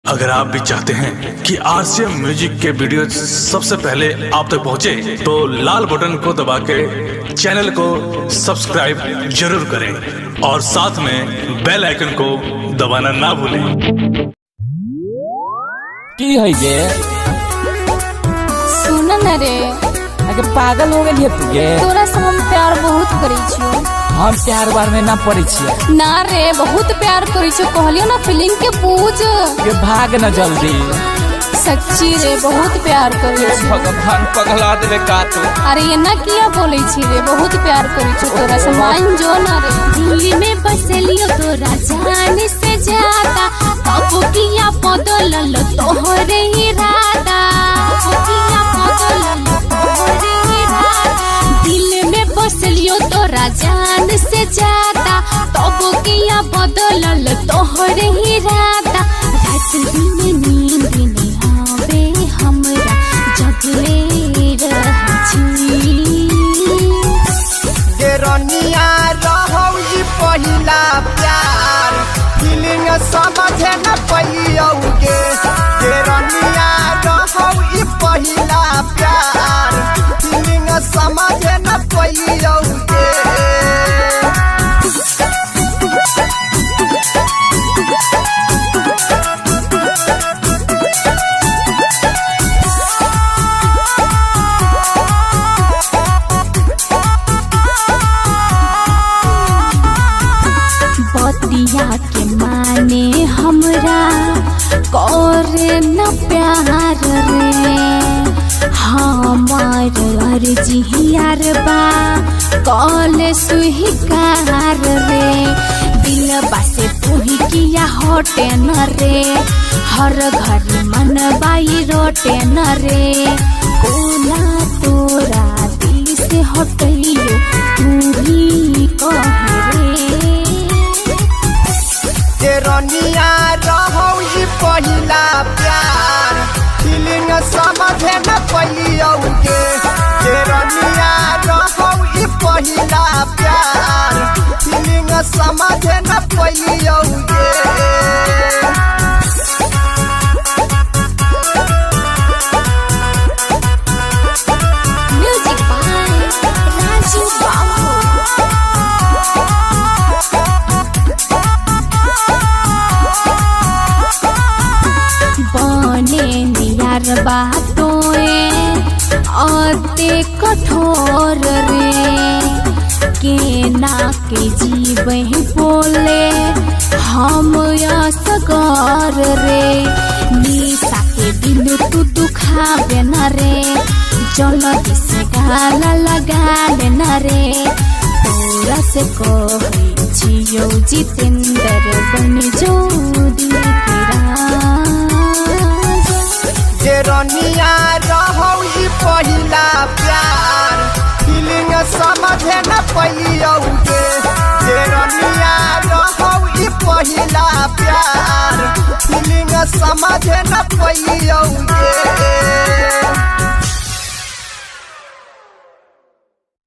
अगर आप भी चाहते हैं कि आरसीएम म्यूजिक के वीडियो सबसे पहले आप तक पहुंचे, तो लाल बटन को दबा के चैनल को सब्सक्राइब जरूर करें और साथ में बेल आइकन को दबाना ना भूलें। की है गे? सुन न रे, अगर पागल हो गई है तू गे? तोरा से हम प्यार बहुत करी छियो। हम प्यार बार में ना पड़ी छिए। ना रे, बहुत प्यार करी छियो, कहलियो ना फीलिंग के पूछ के भाग न जल्दी। सच्ची रे, बहुत प्यार करी छियो। भगवान पगला देवे का तू। अरे ये ना किया बोले छी रे, बहुत प्यार करी छियो तोरा से, मान जो ना रे। दिल में बसलियो तोरा जान से ज्यादा, कब किया बदलल तोहरे इरादा, किया बदलल तोहरे इरादा। दिल में बसलियो तोरा जान से ज्यादा, तब किया बदलल तोहरे इरादा। रात दिन नींद नहीं आवे हमरा, जगले रह छी। गे रनिया रहौ ई पहिला प्यार, फीलिंग समझे न पइयौ गे। गे रनिया रहौ ई पहिला प्यार, फीलिंग समझे न पइयौ गे। बतिया के माने हमरा करे न प्यार रे, हमार अर्जी यार बा कॉल स्वीकार रे। दिलबा से तू ही किया हटे न रे, हर घर मन बाई रोटे न रे। कोला तोरा दिल से हटइयो तू ही कहे रे। गे रनिया रहौ ई पहिला प्यार, फीलिंग समझे न पइयौ गे। गे रनिया रहौ ई पहिला प्यार, फीलिंग समझे न पइयौ गे। म्यूजिक बाय राजू बाबू। बने नियार बातों अते कठोर रे, के ना के जीव बोले हम असगर रे। निशा के दिल तू दुखावे न रे, जल्दी से गाला लगा लेना रे। तोरा से कहै छियौ जितेंद्र बन जो दिल के राजा। गे रनिया रहौ ई पहिला प्यार, फीलिंग समझे न पइयौ गे। गे रनिया रहौ ई पहिला प्यार, फीलिंग समझे न पइयौ गे।